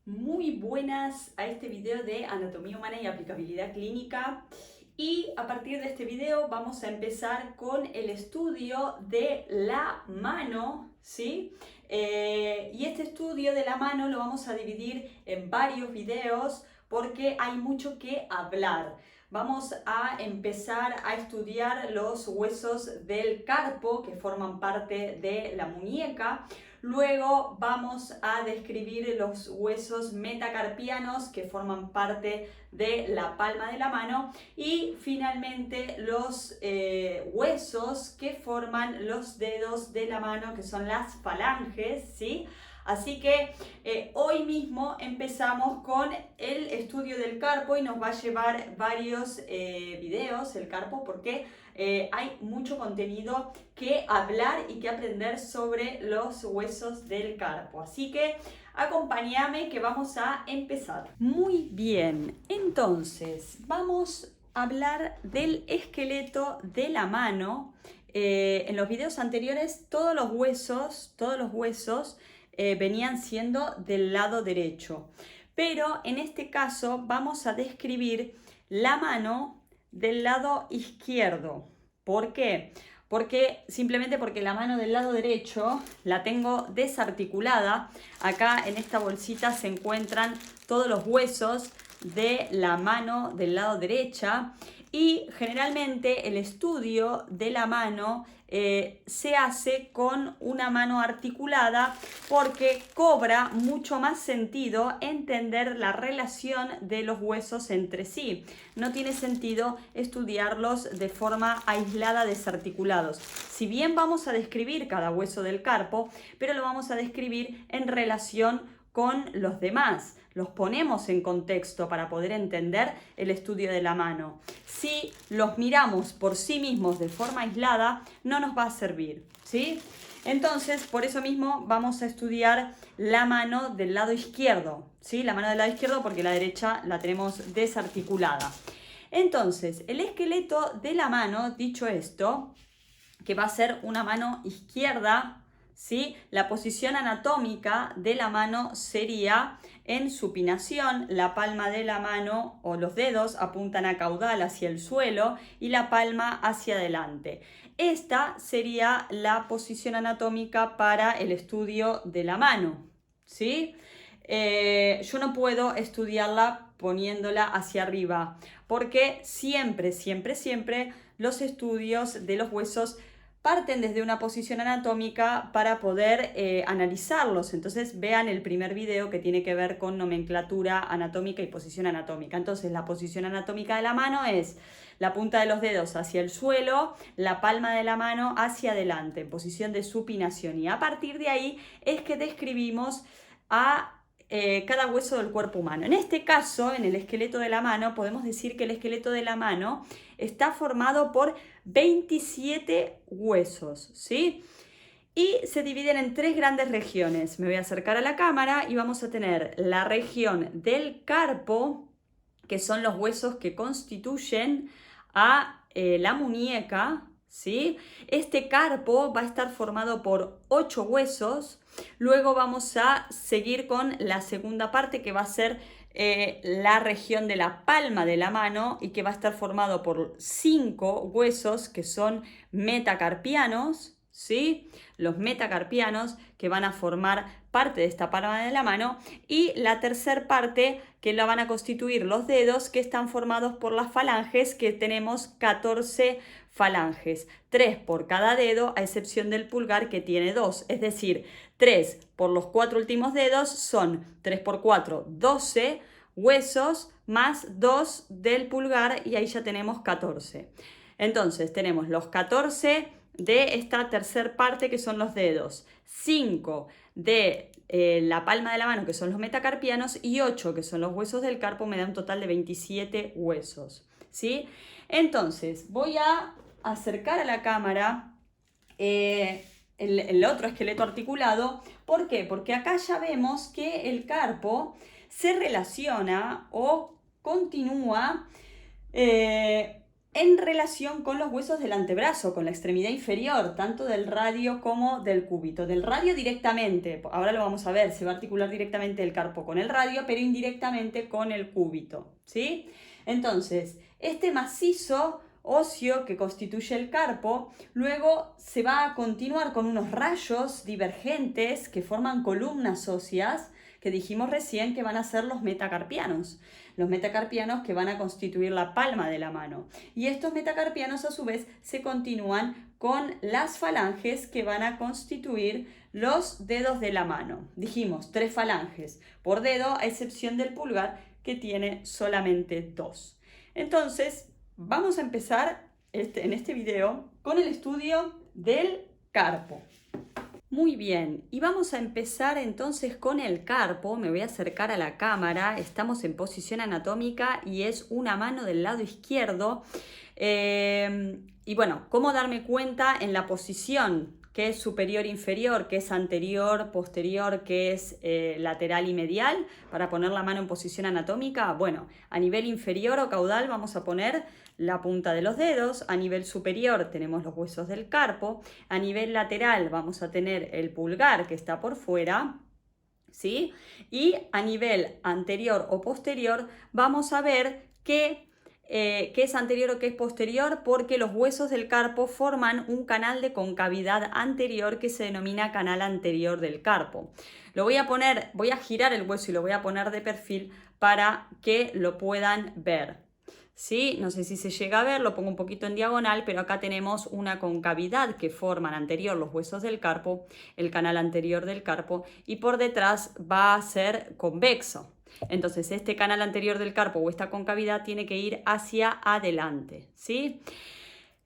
Muy buenas a este video de anatomía humana y aplicabilidad clínica. Y a partir de este video vamos a empezar con el estudio de la mano, ¿sí? Y este estudio de la mano lo vamos a dividir en varios videos porque hay mucho que hablar. Vamos a empezar a estudiar los huesos del carpo que forman parte de la muñeca. Luego vamos a describir los huesos metacarpianos que forman parte de la palma de la mano y finalmente los huesos que forman los dedos de la mano, que son las falanges, ¿sí? Así que hoy mismo empezamos con el estudio del carpo y nos va a llevar varios videos el carpo porque hay mucho contenido que hablar y que aprender sobre los huesos del carpo. Así que acompáñame que vamos a empezar. Muy bien, entonces vamos a hablar del esqueleto de la mano. En los videos anteriores todos los huesos venían siendo del lado derecho. Pero en este caso vamos a describir la mano del lado izquierdo. ¿Por qué? Simplemente porque la mano del lado derecho la tengo desarticulada. Acá en esta bolsita se encuentran todos los huesos de la mano del lado derecha y generalmente el estudio de la mano se hace con una mano articulada porque cobra mucho más sentido entender la relación de los huesos entre sí. No tiene sentido estudiarlos de forma aislada, desarticulados. Si bien vamos a describir cada hueso del carpo, pero lo vamos a describir en relación con los demás. Los ponemos en contexto para poder entender el estudio de la mano. Si los miramos por sí mismos de forma aislada, no nos va a servir, ¿sí? Entonces, por eso mismo vamos a estudiar la mano del lado izquierdo, ¿sí? La mano del lado izquierdo porque la derecha la tenemos desarticulada. Entonces, el esqueleto de la mano, dicho esto, que va a ser una mano izquierda, ¿sí? La posición anatómica de la mano sería en supinación. La palma de la mano o los dedos apuntan a caudal hacia el suelo y la palma hacia adelante. Esta sería la posición anatómica para el estudio de la mano, ¿sí? Yo no puedo estudiarla poniéndola hacia arriba porque siempre los estudios de los huesos parten desde una posición anatómica para poder analizarlos. Entonces vean el primer video que tiene que ver con nomenclatura anatómica y posición anatómica. Entonces la posición anatómica de la mano es la punta de los dedos hacia el suelo, la palma de la mano hacia adelante, en posición de supinación. Y a partir de ahí es que describimos a cada hueso del cuerpo humano. En este caso, en el esqueleto de la mano, podemos decir que el esqueleto de la mano está formado por 27 huesos, ¿sí? Y se dividen en tres grandes regiones. Me voy a acercar a la cámara y vamos a tener la región del carpo, que son los huesos que constituyen a la muñeca, ¿sí? Este carpo va a estar formado por 8 huesos. Luego vamos a seguir con la segunda parte que va a ser la región de la palma de la mano y que va a estar formado por 5 huesos que son metacarpianos, ¿sí? Los metacarpianos que van a formar parte de esta palma de la mano y la tercera parte que la van a constituir los dedos que están formados por las falanges, que tenemos 14 falanges, 3 por cada dedo a excepción del pulgar que tiene 2, es decir, 3 por los 4 últimos dedos son 3 por 4, 12 huesos más 2 del pulgar y ahí ya tenemos 14. Entonces tenemos los 14 de esta tercera parte que son los dedos, 5 de la palma de la mano que son los metacarpianos y 8 que son los huesos del carpo, me da un total de 27 huesos, ¿sí? Entonces voy a acercar a la cámara el otro esqueleto articulado. ¿Por qué? Porque acá ya vemos que el carpo se relaciona o continúa en relación con los huesos del antebrazo, con la extremidad inferior, tanto del radio como del cúbito. Del radio directamente, ahora lo vamos a ver, se va a articular directamente el carpo con el radio, pero indirectamente con el cúbito, ¿sí? Entonces, este macizo óseo que constituye el carpo, luego se va a continuar con unos rayos divergentes que forman columnas óseas, que dijimos recién que van a ser los metacarpianos. Los metacarpianos que van a constituir la palma de la mano. Y estos metacarpianos a su vez se continúan con las falanges que van a constituir los dedos de la mano. Dijimos 3 falanges por dedo, a excepción del pulgar que tiene solamente 2. Entonces, vamos a empezar en este video con el estudio del carpo. Muy bien, y vamos a empezar entonces con el carpo. Me voy a acercar a la cámara, estamos en posición anatómica y es una mano del lado izquierdo. Y bueno, ¿cómo darme cuenta en la posición? ¿Qué es superior e inferior? ¿Qué es anterior, posterior? ¿Qué es lateral y medial? Para poner la mano en posición anatómica, bueno, a nivel inferior o caudal vamos a poner la punta de los dedos, a nivel superior tenemos los huesos del carpo, a nivel lateral vamos a tener el pulgar que está por fuera, ¿sí? Y a nivel anterior o posterior vamos a ver qué es anterior o qué es posterior, porque los huesos del carpo forman un canal de concavidad anterior que se denomina canal anterior del carpo. Voy a girar el hueso y lo voy a poner de perfil para que lo puedan ver. ¿Sí? No sé si se llega a ver, lo pongo un poquito en diagonal, pero acá tenemos una concavidad que forman anterior los huesos del carpo, el canal anterior del carpo, y por detrás va a ser convexo. Entonces este canal anterior del carpo o esta concavidad tiene que ir hacia adelante, ¿sí?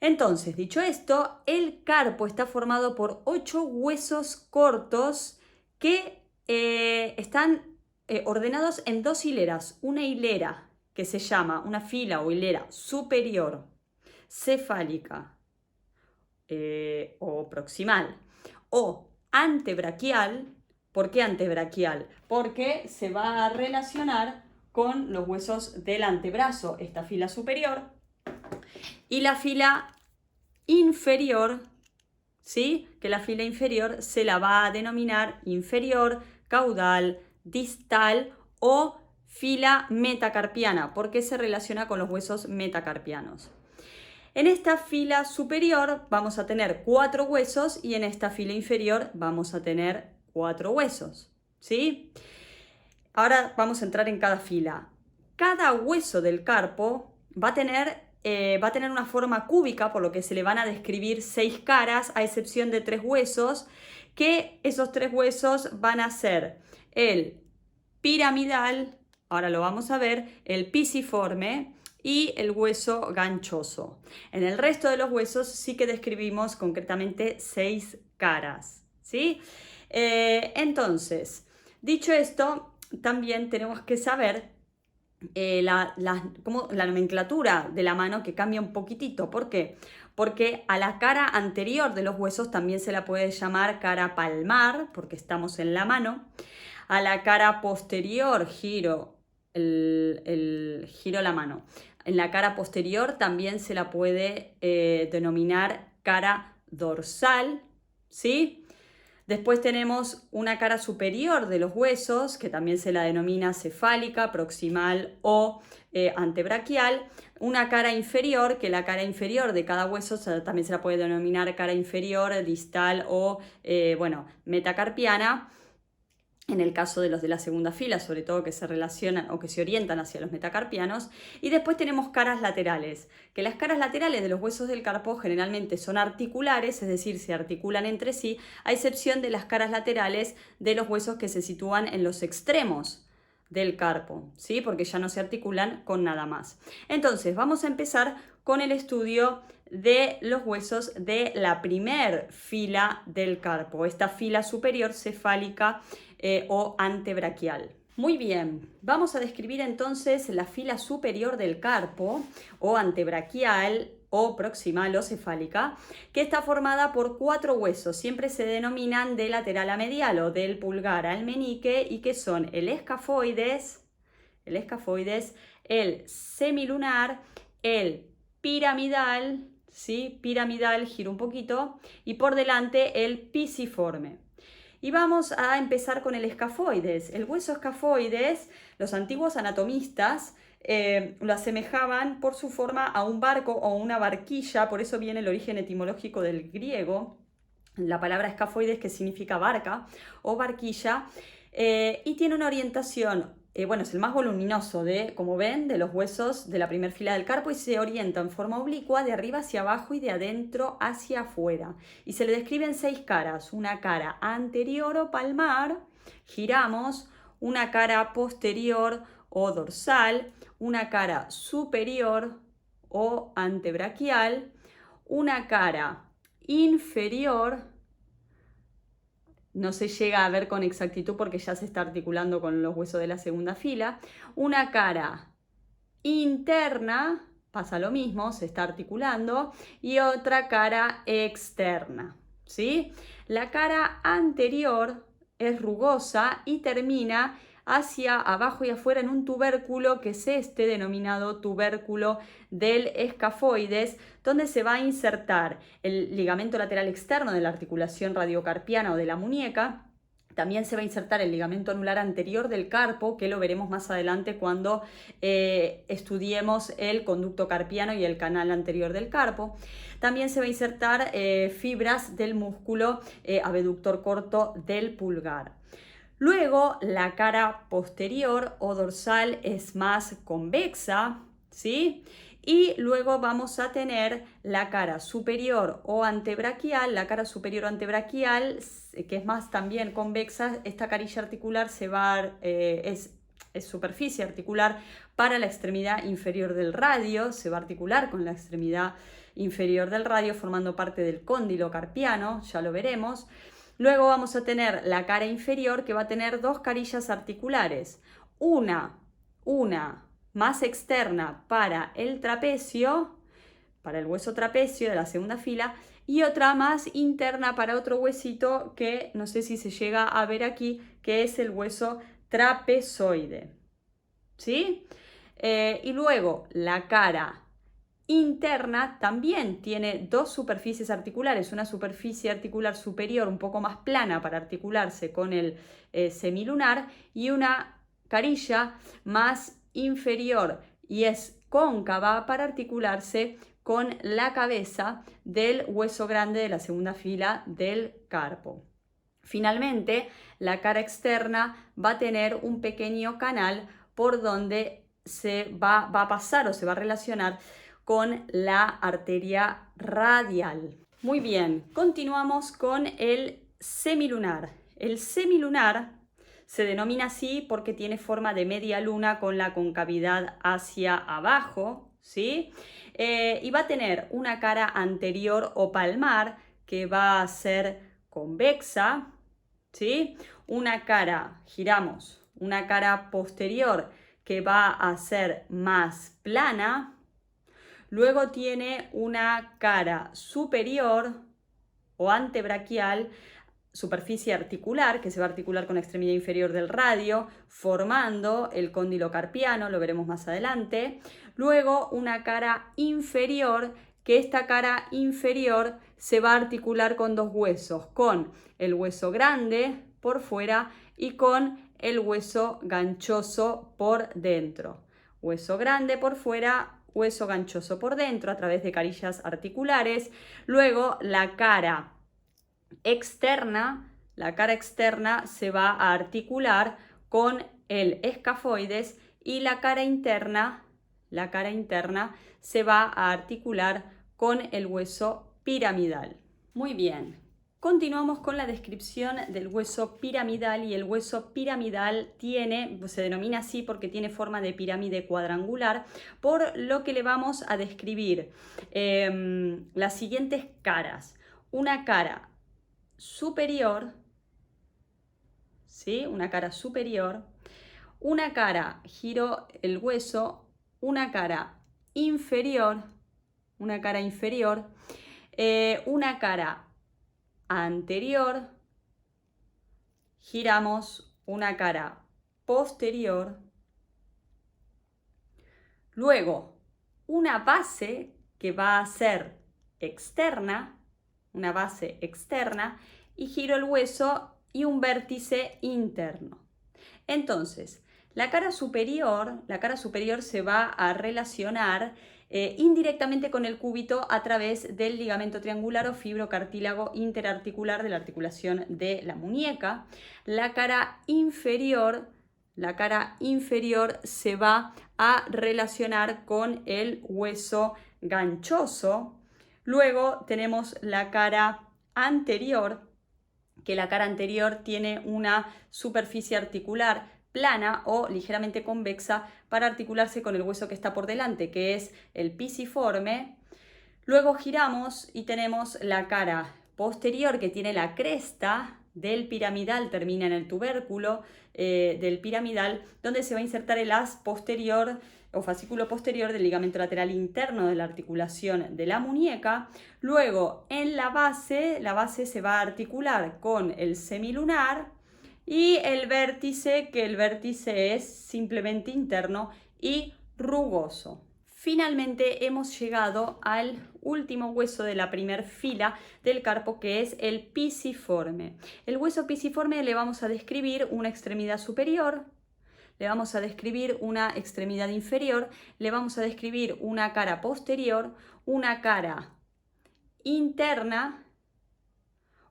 Entonces, dicho esto, el carpo está formado por 8 huesos cortos que están ordenados en 2 hileras. Una hilera que se llama una fila o hilera superior cefálica o proximal o antebraquial. ¿Por qué antebraquial? Porque se va a relacionar con los huesos del antebrazo, esta fila superior, y la fila inferior, ¿sí? Que la fila inferior se la va a denominar inferior, caudal, distal o fila metacarpiana, porque se relaciona con los huesos metacarpianos. En esta fila superior vamos a tener 4 huesos y en esta fila inferior vamos a tener 4 huesos, ¿sí? Ahora vamos a entrar en cada fila. Cada hueso del carpo va a tener una forma cúbica, por lo que se le van a describir 6 caras, a excepción de 3 huesos, que esos 3 huesos van a ser el piramidal, ahora lo vamos a ver, el pisiforme y el hueso ganchoso. En el resto de los huesos sí que describimos concretamente 6 caras, ¿sí? Entonces, dicho esto, también tenemos que saber la nomenclatura de la mano, que cambia un poquitito. ¿Por qué? Porque a la cara anterior de los huesos también se la puede llamar cara palmar, porque estamos en la mano. A la cara posterior giro la mano. En la cara posterior también se la puede denominar cara dorsal, ¿sí? Después tenemos una cara superior de los huesos, que también se la denomina cefálica, proximal o antebraquial. Una cara inferior, que la cara inferior de cada hueso también se la puede denominar cara inferior, distal o metacarpiana. En el caso de los de la segunda fila, sobre todo, que se relacionan o que se orientan hacia los metacarpianos. Y después tenemos caras laterales, que las caras laterales de los huesos del carpo generalmente son articulares, es decir, se articulan entre sí, a excepción de las caras laterales de los huesos que se sitúan en los extremos del carpo, ¿sí? Porque ya no se articulan con nada más. Entonces, vamos a empezar con el estudio de los huesos de la primer fila del carpo, esta fila superior cefálica o antebraquial. Muy bien, vamos a describir entonces la fila superior del carpo o antebraquial o proximal o cefálica, que está formada por 4 huesos, siempre se denominan de lateral a medial o del pulgar al meñique, y que son el escafoides, el semilunar, el piramidal, ¿sí? Piramidal, giro un poquito, y por delante el pisiforme. Y vamos a empezar con el escafoides. El hueso escafoides, los antiguos anatomistas lo asemejaban por su forma a un barco o una barquilla, por eso viene el origen etimológico del griego, la palabra escafoides, que significa barca o barquilla, y tiene una orientación, bueno, es el más voluminoso de, como ven, de los huesos de la primera fila del carpo, y se orienta en forma oblicua de arriba hacia abajo y de adentro hacia afuera. Y se le describen 6 caras: una cara anterior o palmar, giramos, una cara posterior o dorsal, una cara superior o antebraquial, una cara inferior, no se llega a ver con exactitud porque ya se está articulando con los huesos de la segunda fila, una cara interna, pasa lo mismo, se está articulando, y otra cara externa, ¿sí? La cara anterior es rugosa y termina hacia abajo y afuera en un tubérculo, que es este denominado tubérculo del escafoides, donde se va a insertar el ligamento lateral externo de la articulación radiocarpiana o de la muñeca. También se va a insertar el ligamento anular anterior del carpo, que lo veremos más adelante cuando estudiemos el conducto carpiano y el canal anterior del carpo. También se va a insertar fibras del músculo abductor corto del pulgar. Luego, la cara posterior o dorsal es más convexa, ¿sí? Y luego vamos a tener la cara superior o antebraquial. La cara superior o antebraquial, que es más también convexa, esta carilla articular es superficie articular para la extremidad inferior del radio, se va a articular con la extremidad inferior del radio, formando parte del cóndilo carpiano, ya lo veremos. Luego vamos a tener la cara inferior, que va a tener 2 carillas articulares, una más externa para el trapecio, para el hueso trapecio de la segunda fila, y otra más interna para otro huesito que no sé si se llega a ver aquí, que es el hueso trapezoide, ¿sí? Y luego la cara interna también tiene 2 superficies articulares, una superficie articular superior un poco más plana para articularse con el semilunar, y una carilla más inferior y es cóncava para articularse con la cabeza del hueso grande de la segunda fila del carpo. Finalmente, la cara externa va a tener un pequeño canal por donde se va a pasar o se va a relacionar con la arteria radial. Muy bien, continuamos con el semilunar. El semilunar se denomina así porque tiene forma de media luna con la concavidad hacia abajo, ¿sí? Y va a tener una cara anterior o palmar que va a ser convexa, ¿sí? Una cara, giramos, una cara posterior que va a ser más plana. Luego tiene una cara superior o antebraquial, superficie articular, que se va a articular con la extremidad inferior del radio, formando el cóndilo carpiano, lo veremos más adelante. Luego una cara inferior, que esta cara inferior se va a articular con 2 huesos, con el hueso grande por fuera y con el hueso ganchoso por dentro. Hueso grande por fuera, hueso ganchoso por dentro a través de carillas articulares. Luego la cara externa se va a articular con el escafoides, y la cara interna se va a articular con el hueso piramidal. Muy bien. Continuamos con la descripción del hueso piramidal, y el hueso piramidal se denomina así porque tiene forma de pirámide cuadrangular, por lo que le vamos a describir las siguientes caras. Una cara superior, ¿sí? Una cara superior, una cara, giro el hueso, una cara inferior, una cara anterior, giramos una cara posterior, luego una base que va a ser externa, una base externa, y giro el hueso y un vértice interno. Entonces, la cara superior se va a relacionar indirectamente con el cúbito a través del ligamento triangular o fibrocartílago interarticular de la articulación de la muñeca. La cara inferior se va a relacionar con el hueso ganchoso. Luego tenemos la cara anterior, que la cara anterior tiene una superficie articular plana o ligeramente convexa para articularse con el hueso que está por delante, que es el pisiforme. Luego giramos y tenemos la cara posterior, que tiene la cresta del piramidal, termina en el tubérculo del piramidal, donde se va a insertar el haz posterior o fascículo posterior del ligamento lateral interno de la articulación de la muñeca. Luego, en la base se va a articular con el semilunar y el vértice, que el vértice es simplemente interno y rugoso. Finalmente hemos llegado al último hueso de la primer fila del carpo, que es el pisiforme. El hueso pisiforme le vamos a describir una extremidad superior, le vamos a describir una extremidad inferior, le vamos a describir una cara posterior, una cara interna,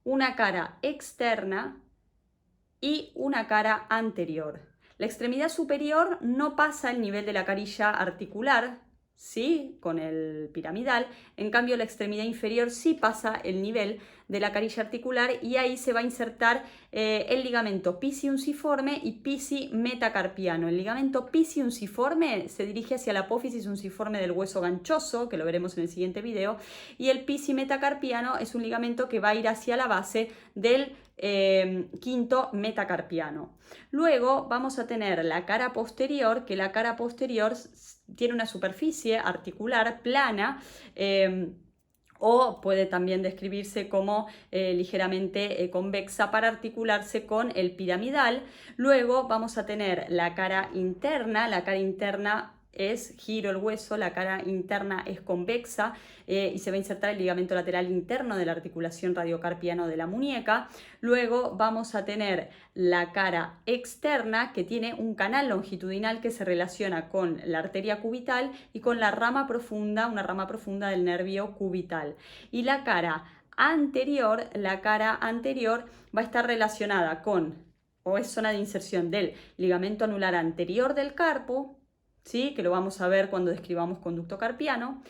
una cara externa y una cara anterior. La extremidad superior no pasa el nivel de la carilla articular, ¿sí? Con el piramidal. En cambio, la extremidad inferior sí pasa el nivel de la carilla articular y ahí se va a insertar el ligamento pisi-unciforme y pisi-metacarpiano. El ligamento pisi-unciforme se dirige hacia la apófisis unciforme del hueso ganchoso, que lo veremos en el siguiente video, y el pisi-metacarpiano es un ligamento que va a ir hacia la base del quinto metacarpiano. Luego vamos a tener la cara posterior, que la cara posterior tiene una superficie articular plana, o puede también describirse como ligeramente convexa para articularse con el piramidal. Luego vamos a tener la cara interna. La cara interna es giro el hueso, la cara interna es convexa y se va a insertar el ligamento lateral interno de la articulación radiocarpiano de la muñeca. Luego vamos a tener la cara externa, que tiene un canal longitudinal que se relaciona con la arteria cubital y con la rama profunda, una rama profunda del nervio cubital. Y la cara anterior va a estar relacionada con, o es zona de inserción del ligamento anular anterior del carpo, ¿sí? Que lo vamos a ver cuando describamos conducto carpiano.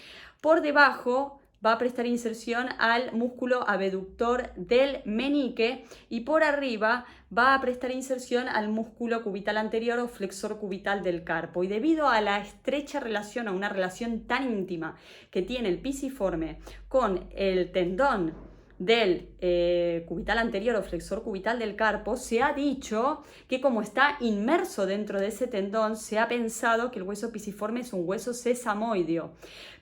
Por debajo va a prestar inserción al músculo abductor del menique y por arriba va a prestar inserción al músculo cubital anterior o flexor cubital del carpo. Y debido a la estrecha relación, a una relación tan íntima que tiene el pisiforme con el tendón del cubital anterior o flexor cubital del carpo, se ha dicho que como está inmerso dentro de ese tendón, se ha pensado que el hueso pisiforme es un hueso sesamoideo,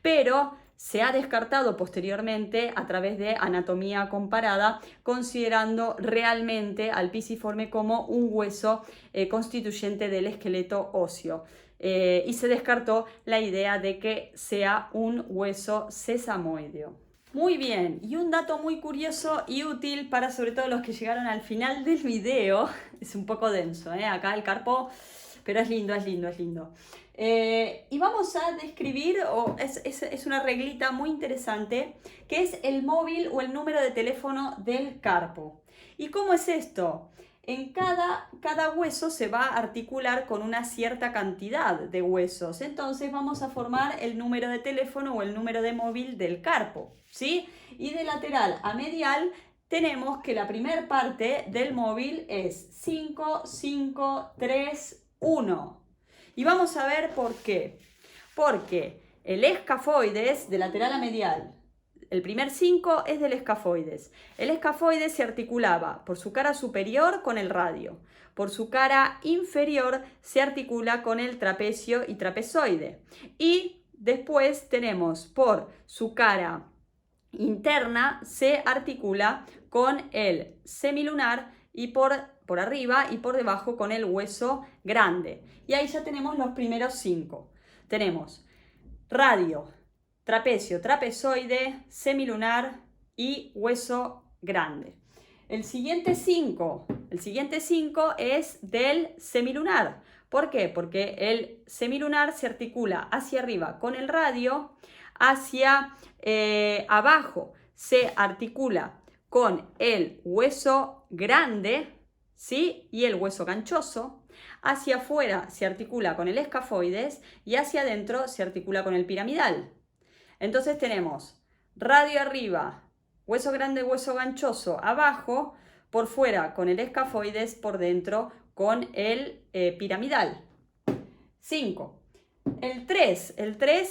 pero se ha descartado posteriormente a través de anatomía comparada, considerando realmente al pisiforme como un hueso constituyente del esqueleto óseo. Y se descartó la idea de que sea un hueso sesamoideo. Muy bien, y un dato muy curioso y útil para sobre todo los que llegaron al final del video, es un poco denso, acá el carpo, pero es lindo, es lindo, es lindo. Y vamos a describir, es una reglita muy interesante, que es el móvil o el número de teléfono del carpo. ¿Y cómo es esto? En cada hueso se va a articular con una cierta cantidad de huesos. Entonces vamos a formar el número de teléfono o el número de móvil del carpo, ¿sí? Y de lateral a medial tenemos que la primera parte del móvil es 5, 5, 3, 1. Y vamos a ver por qué. Porque el escafoides de lateral a medial, el primer 5 es del escafoides. El escafoides se articulaba por su cara superior con el radio. Por su cara inferior se articula con el trapecio y trapezoide. Y después tenemos por su cara interna se articula con el semilunar y por arriba y por debajo con el hueso grande. Y ahí ya tenemos los primeros 5. Tenemos radio, trapecio, trapezoide, semilunar y hueso grande. El siguiente 5 es del semilunar. ¿Por qué? Porque el semilunar se articula hacia arriba con el radio, hacia abajo se articula con el hueso grande, ¿sí? Y el hueso ganchoso. Hacia afuera se articula con el escafoides y hacia adentro se articula con el piramidal. Entonces tenemos radio arriba, hueso grande, hueso ganchoso abajo, por fuera con el escafoides, por dentro con el piramidal. 5. El 3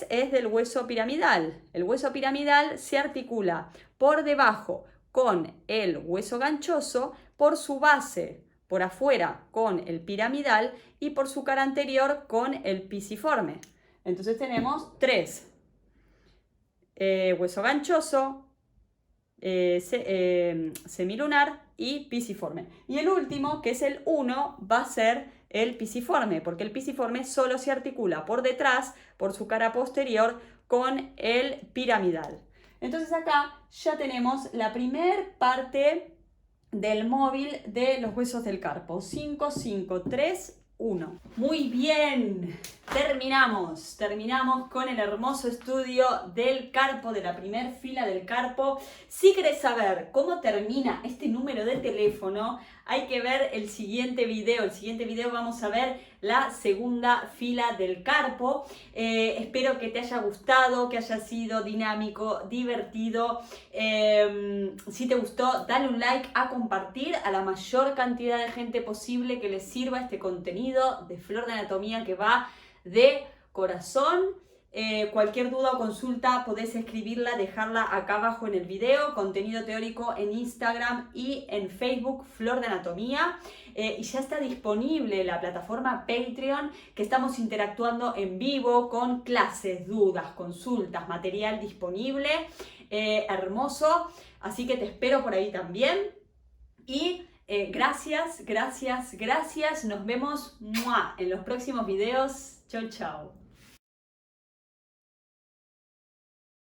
es del hueso piramidal. El hueso piramidal se articula por debajo con el hueso ganchoso, por su base, por afuera con el piramidal y por su cara anterior con el pisiforme. Entonces tenemos 3. Hueso ganchoso, semilunar y pisiforme. Y el último, que es el 1, va a ser el pisiforme, porque el pisiforme solo se articula por detrás, por su cara posterior, con el piramidal. Entonces acá ya tenemos la primer parte del móvil de los huesos del carpo. 5, 5, 3, 1. Muy bien, terminamos con el hermoso estudio del carpo, de la primer fila del carpo. Si querés saber cómo termina este número de teléfono, hay que ver el siguiente video. El siguiente video vamos a ver la segunda fila del carpo. Espero que te haya gustado, que haya sido dinámico, divertido. Si te gustó, dale un like, a compartir a la mayor cantidad de gente posible que les sirva este contenido de Flor de Anatomía que va de corazón. Cualquier duda o consulta podés escribirla, dejarla acá abajo en el video. Contenido teórico en Instagram y en Facebook, Flor de Anatomía. Y ya está disponible la plataforma Patreon, que estamos interactuando en vivo con clases, dudas, consultas, material disponible. Hermoso. Así que te espero por ahí también. Y gracias. Nos vemos en los próximos videos. Chau, chau.